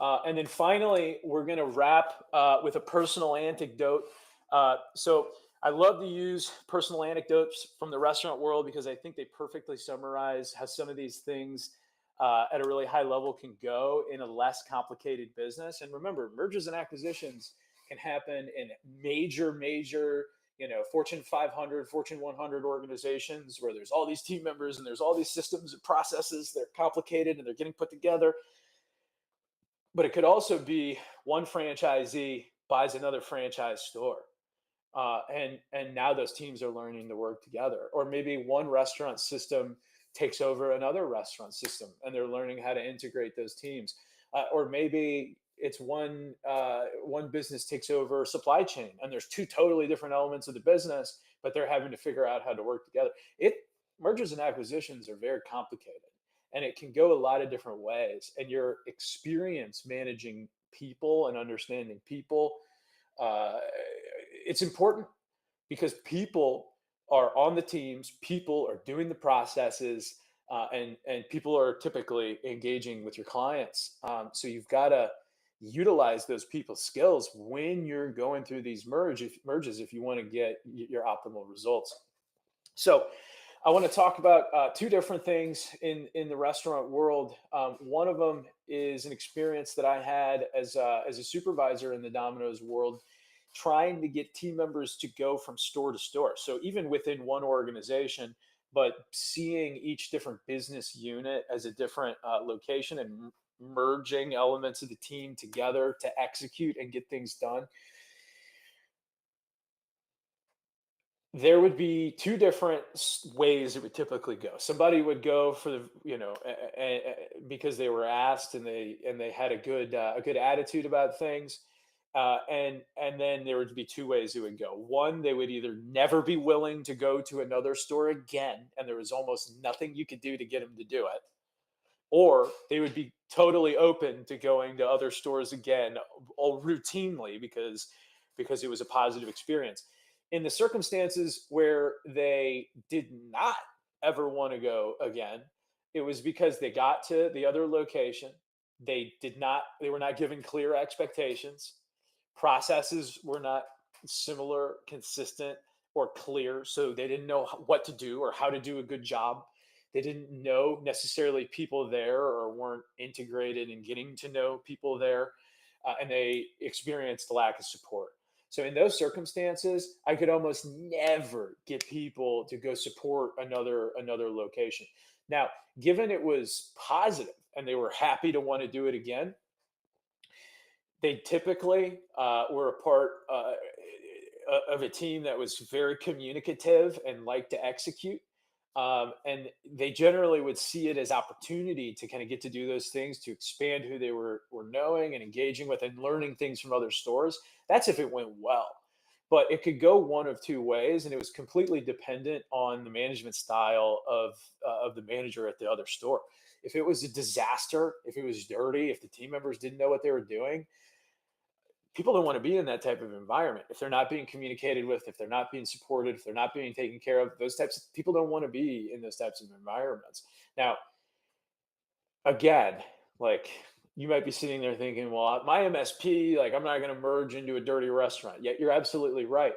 And then finally, we're going to wrap with a personal anecdote. So I love to use personal anecdotes from the restaurant world because I think they perfectly summarize how some of these things at a really high level can go in a less complicated business. And remember, mergers and acquisitions can happen in major, Fortune 500, Fortune 100 organizations where there's all these team members and there's all these systems and processes. They're complicated and they're getting put together. But it could also be one franchisee buys another franchise store, and now those teams are learning to work together. Or maybe one restaurant system takes over another restaurant system, and they're learning how to integrate those teams. Or maybe it's one business takes over supply chain, and there's two totally different elements of the business, but they're having to figure out how to work together. It Mergers and acquisitions are very complicated, and it can go a lot of different ways. And your experience managing people and understanding people, it's important because people are on the teams, people are doing the processes, and people are typically engaging with your clients. So you've got to utilize those people skills when you're going through these merges if you want to get your optimal results. So I want to talk about two different things in the restaurant world. One of them is an experience that I had as a supervisor in the Domino's world, trying to get team members to go from store to store. So even within one organization, but seeing each different business unit as a different location and merging elements of the team together to execute and get things done. There would be two different ways it would typically go. Somebody would go for the, because they were asked and they had a good attitude about things, and then there would be two ways it would go. One, they would either never be willing to go to another store again, and there was almost nothing you could do to get them to do it, or they would be totally open to going to other stores again, all routinely because it was a positive experience. In the circumstances where they did not ever want to go again, it was because they got to the other location. They were not given clear expectations. Processes were not similar, consistent, or clear. So they didn't know what to do or how to do a good job. They didn't know necessarily people there or weren't integrated in getting to know people there. And they experienced a lack of support. So in those circumstances, I could almost never get people to go support another location. Now, given it was positive and they were happy to want to do it again, they typically were a part of a team that was very communicative and liked to execute. And they generally would see it as opportunity to kind of get to do those things, to expand who they were knowing and engaging with and learning things from other stores. That's if it went well. But it could go one of two ways, and it was completely dependent on the management style of the manager at the other store. If it was a disaster, if it was dirty, if the team members didn't know what they were doing, people don't want to be in that type of environment. If they're not being communicated with, if they're not being supported, if they're not being taken care of, those types of people don't want to be in those types of environments. Now, again, like, you might be sitting there thinking, well, my MSP, like, I'm not going to merge into a dirty restaurant. Yet you're absolutely right.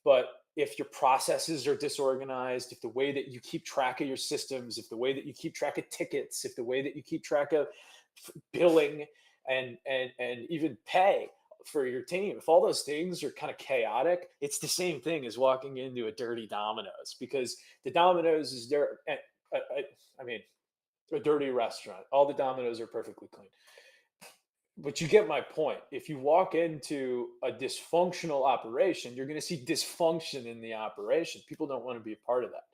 But if your processes are disorganized, if the way that you keep track of your systems, if the way that you keep track of tickets, if the way that you keep track of billing and even pay for your team, if all those things are kind of chaotic, it's the same thing as walking into a dirty Domino's, because the Domino's is there. I mean, a dirty restaurant. All the Domino's are perfectly clean. But you get my point. If you walk into a dysfunctional operation, you're going to see dysfunction in the operation. People don't want to be a part of that.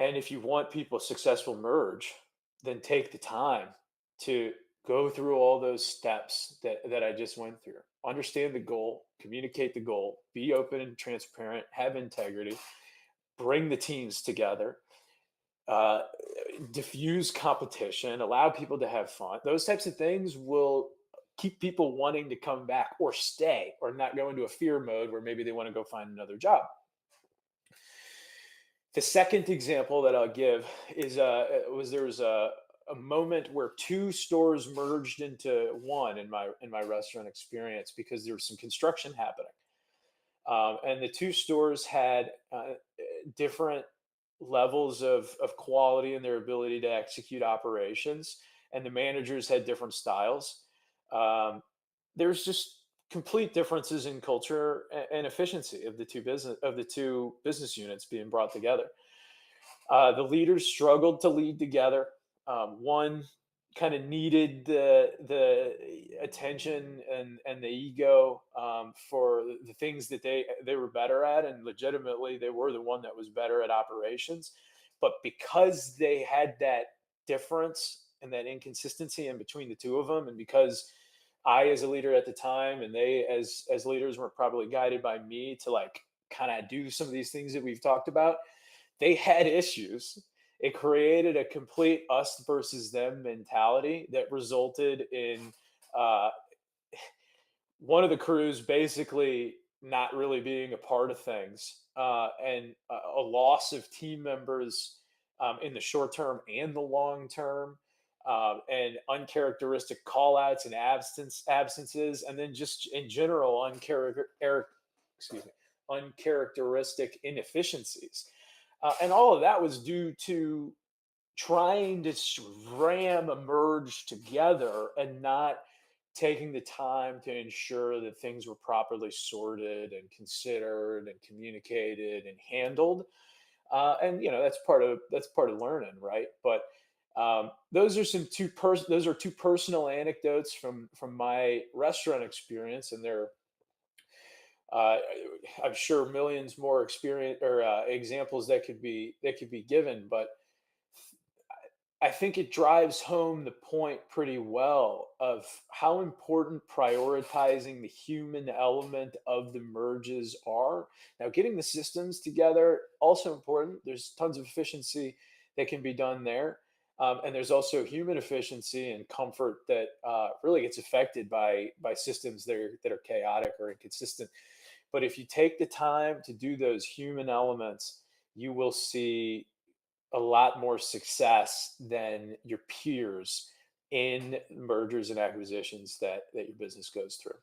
And if you want people successful merge, then take the time to go through all those steps that I just went through. Understand the goal, communicate the goal, be open and transparent, have integrity, bring the teams together, uh, diffuse competition, allow people to have fun. Those types of things will keep people wanting to come back or stay, or not go into a fear mode where maybe they want to go find another job. The second example that I'll give is there was a moment where two stores merged into one in my restaurant experience because there was some construction happening, and the two stores had different levels of quality and their ability to execute operations, and the managers had different styles. Um, there's just complete differences in culture and efficiency of the two business units being brought together. The leaders struggled to lead together. One kind of needed the attention and the ego for the things that they were better at, and legitimately they were the one that was better at operations. But because they had that difference and that inconsistency in between the two of them, and because I, as a leader at the time, and they, as leaders, were probably guided by me to like kind of do some of these things that we've talked about, they had issues. It created a complete us versus them mentality that resulted in uh, one of the crews basically not really being a part of things, and a loss of team members in the short term and the long term, and uncharacteristic call outs and absences, and then just in general excuse me, uncharacteristic inefficiencies. And all of that was due to trying to ram a merge together and not taking the time to ensure that things were properly sorted and considered and communicated and handled. And that's part of learning, right? But those are those are two personal anecdotes from my restaurant experience, and they're uh, I'm sure millions more experience or examples that could be given, but I think it drives home the point pretty well of how important prioritizing the human element of the merges are. Now, getting the systems together also important. There's tons of efficiency that can be done there, and there's also human efficiency and comfort that really gets affected by systems that are chaotic or inconsistent. But if you take the time to do those human elements, you will see a lot more success than your peers in mergers and acquisitions that your business goes through.